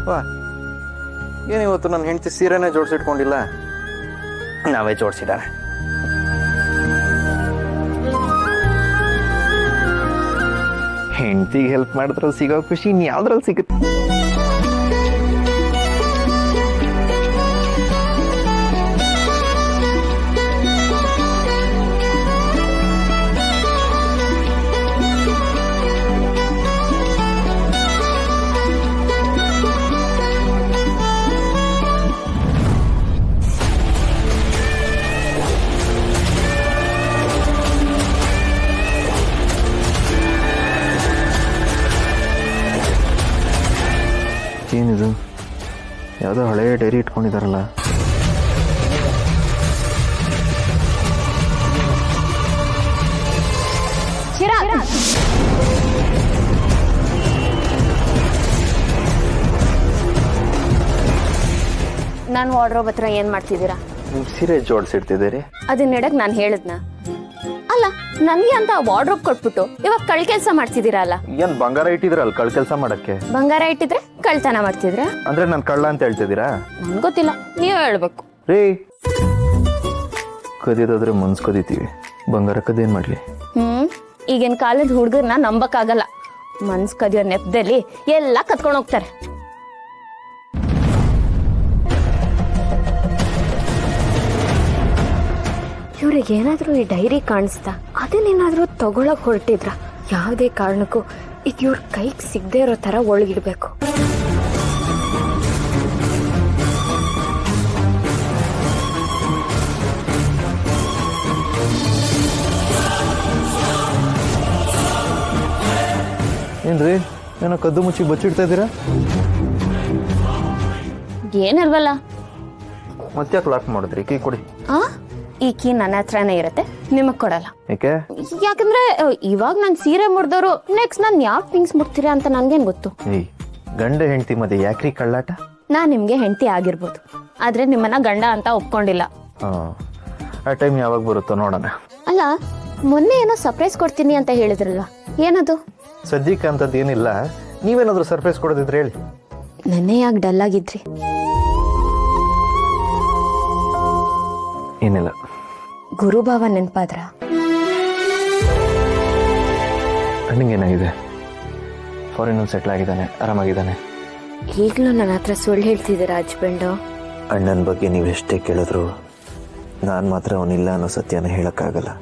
ವಾ, ಏನಿವತ್ತು ನನ್ನ ಹೆಂಡತಿ ಸೀರೆನೇ ಜೋಡಿಸಿಟ್ಕೊಂಡಿಲ್ಲ, ನಾವೇ ಜೋಡಿಸಿದ್ದಾರೆ. ಹೆಂಡತಿಗೆ ಹೆಲ್ಪ್ ಮಾಡಿದ್ರಲ್ಲಿ ಸಿಗೋ ಖುಷಿ ಇನ್ನು ಯಾವ್ದ್ರಲ್ಲಿ ಸಿಗುತ್ತೆ? ಏನಿದು, ಯಾವುದೋ ಹಳೆಯ ಡೈರಿ ಇಟ್ಕೊಂಡಿದಾರಲ್ಲ. ನಾನು ವಾರ್ಡ್ರೋಬ್ ಹತ್ರ ಏನ್ ಮಾಡ್ತಿದ್ದೀರಾ? ಸೀರೆ ಜೋಡಿಸಿಡ್ತಿದ್ದೀರಿ. ಅದನ್ನ ಇಡಕ್ ನಾನು ಹೇಳಿದ್ನ? ಅಲ್ಲ, ನನ್ಗೆ ಅಂತ ವಾರ್ಡ್ರೋಬ್ ಕೊಟ್ಬಿಟ್ಟು ಇವಾಗ ಕಳ್ ಕೆಲಸ ಮಾಡ್ತಿದ್ದೀರಲ್ಲ. ಏನ್ ಬಂಗಾರ ಇಟ್ಟಿದ್ರಲ್ಲ ಕಳ್ ಕೆಲಸ ಮಾಡಕ್ಕೆ? ಬಂಗಾರ ಇಟ್ಟಿದ್ರೆ ಕಳ್ತನ ಮಾಡ್ತಿದ್ರ ಅಂದ್ರೆ ನಾನು ಕಳ್ಳ ಅಂತ ಹೇಳ್ತಿದ್ದೀರಾ? ನನ್ ಗೊತ್ತಿಲ್ಲ, ನೀವೇ ಹೇಳ್ಬೇಕು. ರೀ, ಕದಿಯೋದಾದ್ರೆ ಮನ್ಸ್ ಕದಿತೀವಿ, ಬಂಗಾರ ಕದೇನ್ ಮಾಡ್ಲಿ? ಈಗಿನ ಕಾಲದ ಹುಡುಗರ್ನ ನಂಬಕ್ಕಾಗಲ್ಲ. ಮನ್ಸ್ ಕದಿಯೋ ನೆಪದಲ್ಲಿ ಎಲ್ಲ ಕತ್ಕೊಂಡು ಹೋಗ್ತಾರೆ. ಇವ್ರಿಗೆ ಏನಾದ್ರೂ ಈ ಡೈರಿ ಕಾಣಿಸ್ತಾ ಅದನ್ನೇನಾದ್ರೂ ತಗೊಳಕ್ ಹೊರಟಿದ್ರ? ಯಾವುದೇ ಕಾರಣಕ್ಕೂ ಈಗ ಇವ್ರ ಕೈಗೆ ಸಿಗದೆ ಇರೋ ತರ ಒಳಗಿಡ್ಬೇಕು. ಏನ್ರಿ, ಏನೋ ಕದ್ದು ಮುಚ್ಚಿ ಬಚ್ಚಿಡ್ತಾ ಇದ್ದೀರಾ? ಏನಲ್ವಲ್ಲ, ಮತ್ತೆ ಲಾಕ್ ಮಾಡಿದ್ರಿ? ಕೀ ಕೊಡಿ. ಈ ಕೀ ನನ್ನ ಹತ್ರನೇ ಇರತ್ತೆ, ನಿಮಗ್ ಕೊಡಲ್ಲ. ಯಾಕೆ? ಯಾಕಂದ್ರೆ ಇವಾಗ ನಾನು ಸೀರೆ ಮುಡ್ದವ್ರು ನೆಕ್ಸ್ಟ್ ನಾನು ಯಾವ ಥಿಂಗ್ಸ್ ಮುಡ್ತೀರಾ ಅಂತ ನನ್ಗೇನ್ ಗೊತ್ತು. ಏಯ್, ಗಂಡ ಹೆಂಡತಿ ಮಧ್ಯೆ ಯಾಕ್ರಿ ಕಳ್ಳಾಟ? ನಾನ್ ನಿಮ್ಗೆ ಹೆಂಡತಿ ಆಗಿರ್ಬೋದು, ಆದ್ರೆ ನಿಮ್ಮನ್ನ ಗಂಡ ಅಂತ ಒಪ್ಕೊಂಡಿಲ್ಲ. ಆ ಟೈಮ್ ಯಾವಾಗ ಬರುತ್ತೋ ನೋಡೋಣ. ಅಲ್ಲ, ಮೊನ್ನೆ ಏನೋ ಸರ್ಪ್ರೈಸ್ ಕೊಡ್ತೀನಿ ಅಂತ ಹೇಳಿದ್ರಲ್ಲ, ಏನದು? ಸದ್ಯಕ್ಕೆ ಅಂತದ್ದು ಏನಿಲ್ಲ, ನೀವೇನಾದ್ರೂ ಸರ್ಪ್ರೈಸ್ ಕೊಡೋದಿದ್ರೆ ಹೇಳಿ. ನೆನ್ನೆ ಯಾಕೆ ಡಲ್ ಆಗಿದ್ರಿ? ಏನಿಲ್ಲ. ಗುರುಭಾವ ನೆನ್ಪಾದ್ರ? ಅಣ್ಣಂಗೇನಾಗಿದೆ? ಫಾರಿನಲ್ಲಿ ಸೆಟ್ಲ್ ಆಗಿದ್ದಾನೆ, ಆರಾಮಾಗಿದ್ದಾನೆ. ಈಗಲೂ ನನ್ನ ಹತ್ರ ಸುಳ್ಳು ಹೇಳ್ತಿದ್ದೀರಾ ಹಸ್ಬೆಂಡು? ಅಣ್ಣನ ಬಗ್ಗೆ ನೀವೆಷ್ಟೇ ಕೇಳಿದ್ರು ನಾನು ಮಾತ್ರ ಅವನಿಲ್ಲ ಅನ್ನೋ ಸತ್ಯನ ಹೇಳಕ್ಕಾಗಲ್ಲ.